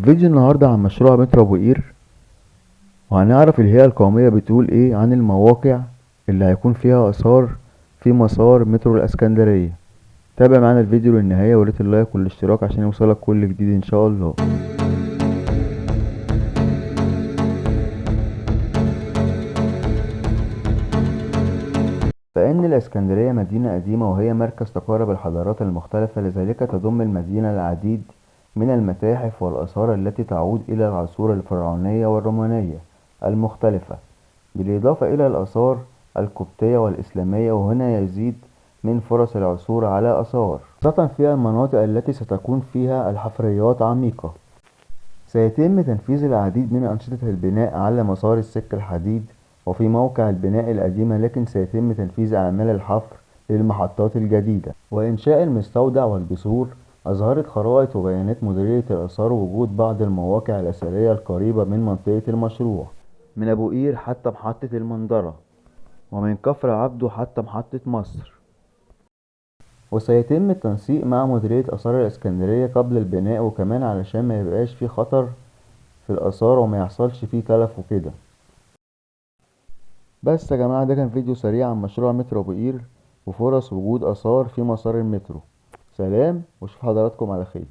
فيديو النهاردة عن مشروع مترو ابو قير، وهنعرف الهيئة القومية بتقول ايه عن المواقع اللي هيكون فيها آثار في مسار مترو الاسكندرية. تابع معانا الفيديو للنهاية وريت اللايك والاشتراك عشان يوصلك كل جديد ان شاء الله. فإن الإسكندرية مدينة قديمة وهي مركز تقارب الحضارات المختلفة، لذلك تضم المدينة العديد من المتاحف والآثار التي تعود إلى العصور الفرعونية والرومانية المختلفة، بالإضافة إلى الآثار القبطية والإسلامية. وهنا يزيد من فرص العثور على آثار، خاصة في المناطق التي ستكون فيها الحفريات عميقة. سيتم تنفيذ العديد من أنشطة البناء على مسار السكة الحديد وفي موقع البناء القديمة، لكن سيتم تنفيذ أعمال الحفر للمحطات الجديدة وإنشاء المستودع والجسور. أظهرت خرائط وبيانات مديرية الآثار وجود بعض المواقع الأثرية القريبة من منطقة المشروع، من أبو قير حتى محطة المندرة، ومن كفر عبده حتى محطة مصر. وسيتم التنسيق مع مديرية آثار الإسكندرية قبل البناء، وكمان علشان ما يبقاش فيه خطر في الآثار وما يحصلش فيه تلف وكده. بس يا جماعة، ده كان فيديو سريع عن مشروع مترو أبو قير وفرص وجود آثار في مسار المترو. سلام واشوف حضراتكم على خير.